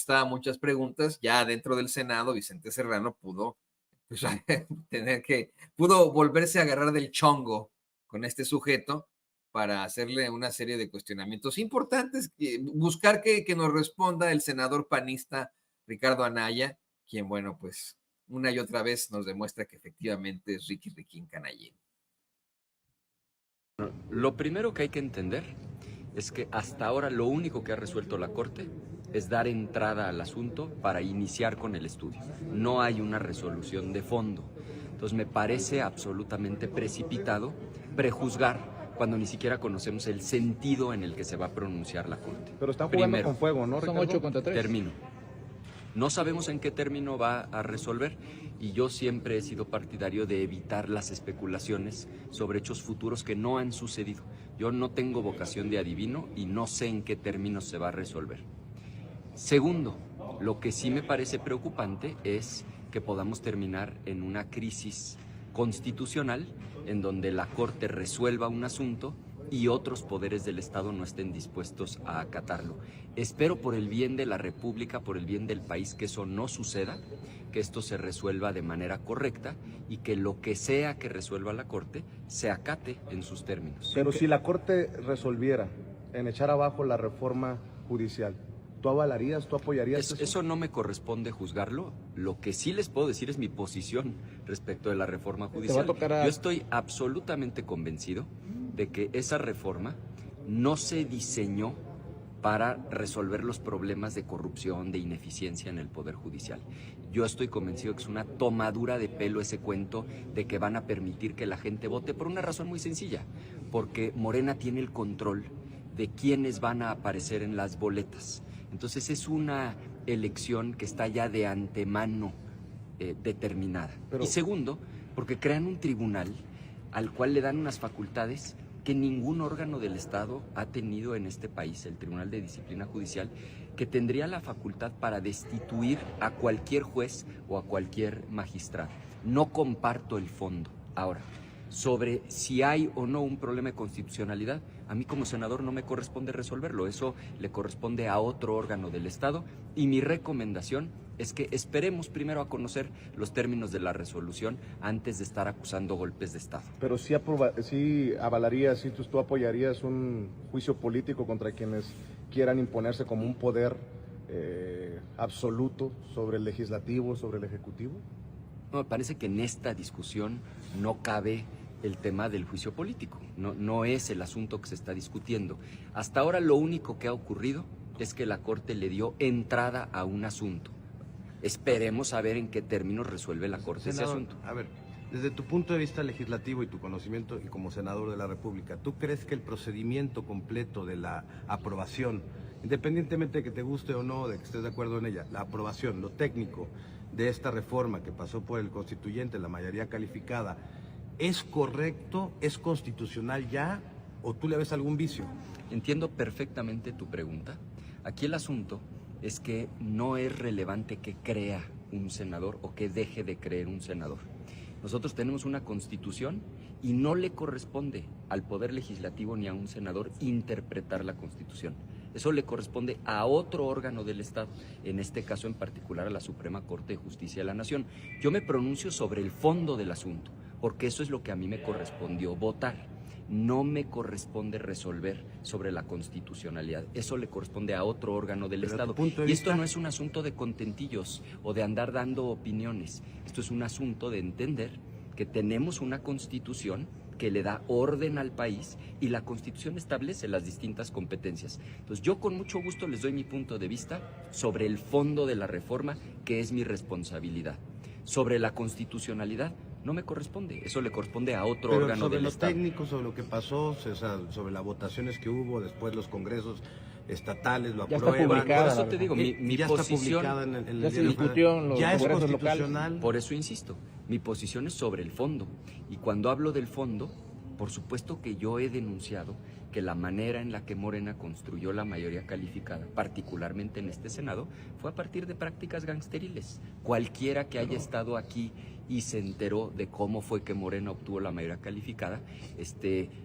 contestaba muchas preguntas, ya dentro del Senado, Vicente Serrano pudo, pues, pudo volverse a agarrar del chongo con este sujeto para hacerle una serie de cuestionamientos importantes, buscar que nos responda el senador panista Ricardo Anaya, quien, bueno, pues una y otra vez nos demuestra que efectivamente es Ricky Riquín Canallín. Lo primero que hay que entender es que hasta ahora lo único que ha resuelto la Corte es dar entrada al asunto para iniciar con el estudio. No hay una resolución de fondo. Entonces me parece absolutamente precipitado prejuzgar cuando ni siquiera conocemos el sentido en el que se va a pronunciar la Corte. Pero están jugando con fuego, ¿no, Ricardo? Son 8 contra 3. Termino. No sabemos en qué término va a resolver y yo siempre he sido partidario de evitar las especulaciones sobre hechos futuros que no han sucedido. Yo no tengo vocación de adivino y no sé en qué términos se va a resolver. Segundo, lo que sí me parece preocupante es que podamos terminar en una crisis constitucional en donde la Corte resuelva un asunto y otros poderes del Estado no estén dispuestos a acatarlo. Espero por el bien de la República, por el bien del país, que eso no suceda, que esto se resuelva de manera correcta y que lo que sea que resuelva la Corte se acate en sus términos. Pero si la Corte resolviera en echar abajo la reforma judicial, ¿tú avalarías, tú apoyarías eso? Eso no me corresponde juzgarlo. Lo que sí les puedo decir es mi posición respecto de la reforma judicial. Yo estoy absolutamente convencido de que esa reforma no se diseñó para resolver los problemas de corrupción, de ineficiencia en el Poder Judicial. Yo estoy convencido que es una tomadura de pelo ese cuento de que van a permitir que la gente vote por una razón muy sencilla, porque Morena tiene el control de quiénes van a aparecer en las boletas. Entonces es una elección que está ya de antemano determinada. Y segundo, porque crean un tribunal al cual le dan unas facultades que ningún órgano del Estado ha tenido en este país, el Tribunal de Disciplina Judicial, que tendría la facultad para destituir a cualquier juez o a cualquier magistrado. No comparto el fondo. Ahora, sobre si hay o no un problema de constitucionalidad, a mí como senador no me corresponde resolverlo, eso le corresponde a otro órgano del Estado y mi recomendación es que esperemos primero a conocer los términos de la resolución antes de estar acusando golpes de Estado. Pero sí, avalarías, sí, tú apoyarías un juicio político contra quienes quieran imponerse como un poder absoluto sobre el legislativo, sobre el ejecutivo. No, me parece que en esta discusión no cabe el tema del juicio político, no es el asunto que se está discutiendo. Hasta ahora lo único que ha ocurrido es que la Corte le dio entrada a un asunto. Esperemos a ver en qué términos resuelve la Corte ese asunto. A ver, desde tu punto de vista legislativo y tu conocimiento y como senador de la República, ¿tú crees que el procedimiento completo de la aprobación, independientemente de que te guste o no, de que estés de acuerdo en ella, la aprobación, lo técnico de esta reforma que pasó por el constituyente, la mayoría calificada, es correcto, es constitucional ya o tú le ves algún vicio? Entiendo perfectamente tu pregunta. Aquí el asunto es que no es relevante que crea un senador o que deje de creer un senador. Nosotros tenemos una Constitución y no le corresponde al Poder Legislativo ni a un senador interpretar la Constitución. Eso le corresponde a otro órgano del Estado, en este caso en particular a la Suprema Corte de Justicia de la Nación. Yo me pronuncio sobre el fondo del asunto, porque eso es lo que a mí me correspondió votar. No me corresponde resolver sobre la constitucionalidad, eso le corresponde a otro órgano del Estado. Y esto no es un asunto de contentillos o de andar dando opiniones, esto es un asunto de entender que tenemos una Constitución que le da orden al país y la Constitución establece las distintas competencias. Entonces yo con mucho gusto les doy mi punto de vista sobre el fondo de la reforma, que es mi responsabilidad. Sobre la constitucionalidad no me corresponde, eso le corresponde a otro órgano del Estado. Sobre lo técnico, sobre lo que pasó, o sea, sobre las votaciones que hubo, después los congresos estatales lo ya aprueban. Está publicada, por eso te digo, mi ya posición... está publicada en el ya se discutió en los ya es congresos constitucional. locales. Por eso insisto, mi posición es sobre el fondo. Y cuando hablo del fondo, por supuesto que yo he denunciado que la manera en la que Morena construyó la mayoría calificada, particularmente en este Senado, fue a partir de prácticas gangsteriles. Cualquiera que haya estado aquí y se enteró de cómo fue que Morena obtuvo la mayoría calificada,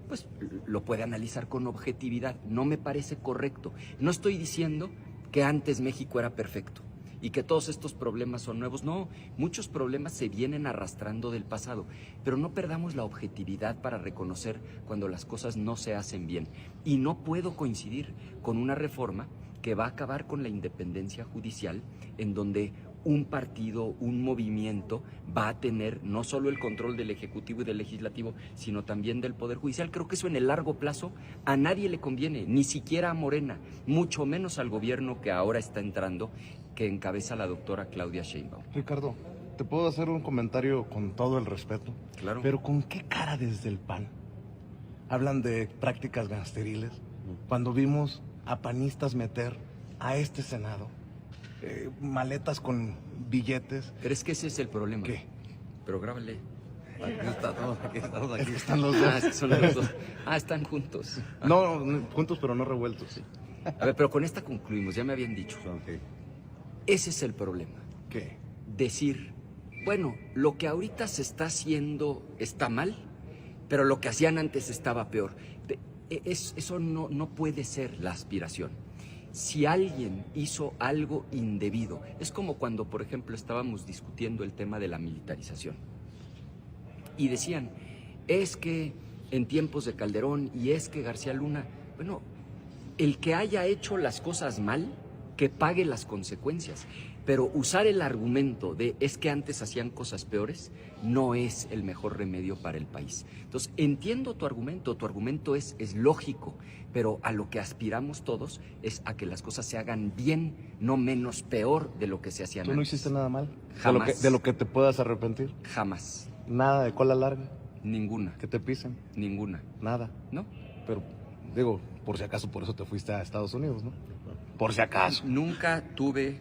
pues lo puede analizar con objetividad. No me parece correcto. No estoy diciendo que antes México era perfecto y que todos estos problemas son nuevos. No, muchos problemas se vienen arrastrando del pasado, pero no perdamos la objetividad para reconocer cuando las cosas no se hacen bien. Y no puedo coincidir con una reforma que va a acabar con la independencia judicial, en donde un partido, un movimiento va a tener no solo el control del Ejecutivo y del Legislativo, sino también del Poder Judicial. Creo que eso en el largo plazo a nadie le conviene, ni siquiera a Morena, mucho menos al gobierno que ahora está entrando, que encabeza la doctora Claudia Sheinbaum. Ricardo, ¿te puedo hacer un comentario con todo el respeto? Claro. Pero ¿con qué cara desde el PAN hablan de prácticas gangsteriles cuando vimos a panistas meter a este Senado maletas con billetes? ¿Crees que ese es el problema? ¿Qué? Pero grábale. Aquí estamos. Es que están los dos. Son los dos. Están juntos. No, juntos pero no revueltos. Sí. A ver, pero con esta concluimos, ya me habían dicho. Ok. Ese es el problema. ¿Qué? Decir, bueno, lo que ahorita se está haciendo está mal, pero lo que hacían antes estaba peor. Eso no puede ser la aspiración. Si alguien hizo algo indebido, es como cuando, por ejemplo, estábamos discutiendo el tema de la militarización. Y decían, es que en tiempos de Calderón y es que García Luna, bueno, el que haya hecho las cosas mal, que pague las consecuencias. Pero usar el argumento de es que antes hacían cosas peores no es el mejor remedio para el país. Entonces, entiendo tu argumento es lógico, pero a lo que aspiramos todos es a que las cosas se hagan bien, no menos peor de lo que se hacían antes. ¿Tú no hiciste nada mal? Jamás. ¿De lo que te puedas arrepentir? Jamás. Nada de cola larga, Ninguna. que te pisen, Ninguna. nada. ¿No? Pero, digo, por si acaso, por eso te fuiste a Estados Unidos, ¿no? Por si acaso. Nunca tuve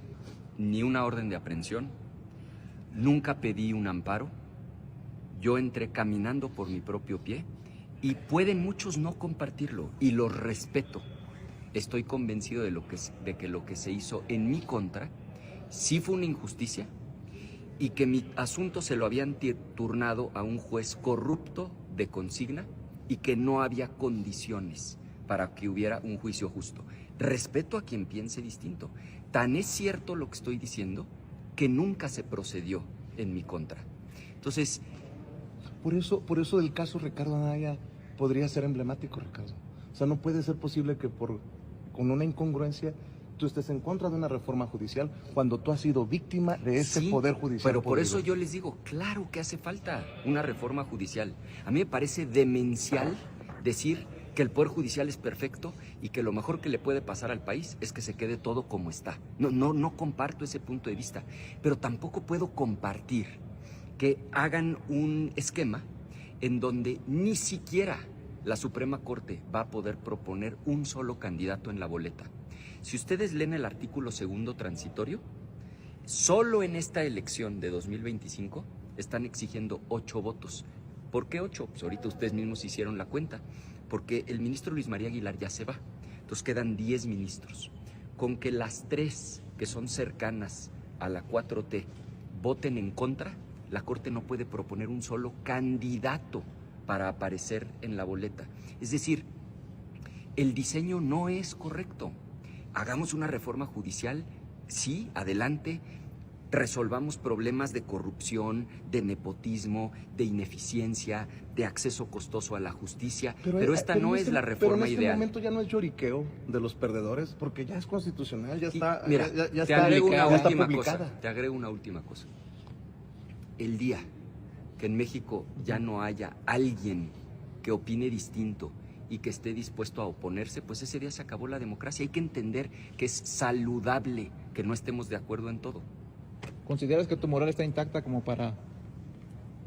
ni una orden de aprehensión, nunca pedí un amparo. Yo entré caminando por mi propio pie y pueden muchos no compartirlo y lo respeto. Estoy convencido de que lo que se hizo en mi contra sí fue una injusticia y que mi asunto se lo habían turnado a un juez corrupto de consigna y que no había condiciones para que hubiera un juicio justo. Respeto a quien piense distinto. Tan es cierto lo que estoy diciendo que nunca se procedió en mi contra. Entonces, Por eso del caso Ricardo Anaya podría ser emblemático, Ricardo. O sea, no puede ser posible que con una incongruencia tú estés en contra de una reforma judicial cuando tú has sido víctima de ese sí, poder judicial. Pero por podrido. eso yo les digo, claro que hace falta una reforma judicial. A mí me parece demencial decir que el Poder Judicial es perfecto y que lo mejor que le puede pasar al país es que se quede todo como está. No comparto ese punto de vista, pero tampoco puedo compartir que hagan un esquema en donde ni siquiera la Suprema Corte va a poder proponer un solo candidato en la boleta. Si ustedes leen el artículo 2º transitorio, solo en esta elección de 2025 están exigiendo 8 votos. ¿Por qué 8? Pues ahorita ustedes mismos hicieron la cuenta. Porque el ministro Luis María Aguilar ya se va. Entonces quedan 10 ministros. Con que las 3 que son cercanas a la 4T voten en contra, la Corte no puede proponer un solo candidato para aparecer en la boleta. Es decir, el diseño no es correcto. Hagamos una reforma judicial, sí, adelante. Resolvamos problemas de corrupción, de nepotismo, de ineficiencia, de acceso costoso a la justicia, pero esta no es la reforma ideal. Pero en este momento ya no es lloriqueo de los perdedores, porque ya es constitucional, ya está, Mira, ya te está, agrego una ya está última publicada. cosa. Te agrego una última cosa. El día que en México ya no haya alguien que opine distinto y que esté dispuesto a oponerse, pues ese día se acabó la democracia. Hay que entender que es saludable que no estemos de acuerdo en todo. ¿Consideras que tu moral está intacta como para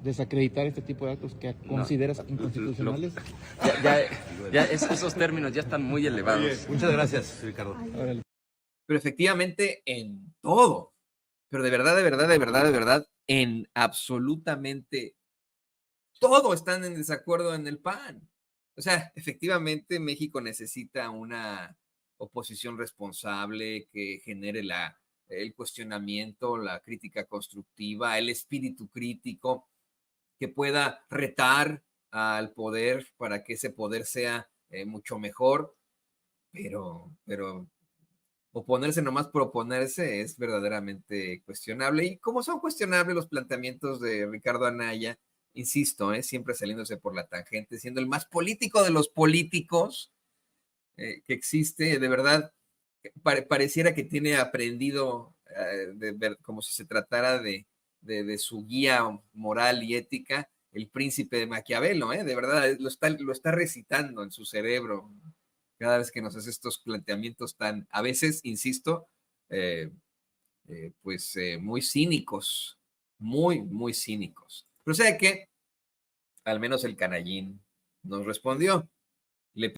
desacreditar este tipo de actos que consideras inconstitucionales? Esos términos ya están muy elevados. Oye, muchas gracias, Ricardo. Pero efectivamente en todo, pero de verdad, en absolutamente todo están en desacuerdo en el PAN. O sea, efectivamente México necesita una oposición responsable que genere el cuestionamiento, la crítica constructiva, el espíritu crítico, que pueda retar al poder para que ese poder sea mucho mejor, pero oponerse nomás por oponerse es verdaderamente cuestionable. Y como son cuestionables los planteamientos de Ricardo Anaya, insisto, siempre saliéndose por la tangente, siendo el más político de los políticos que existe, de verdad, pareciera que tiene aprendido como si se tratara de su guía moral y ética, el príncipe de Maquiavelo, de verdad, lo está recitando en su cerebro cada vez que nos hace estos planteamientos tan, a veces, insisto, pues muy cínicos, muy cínicos. Pero ¿sabe qué? Al menos el canallín nos respondió.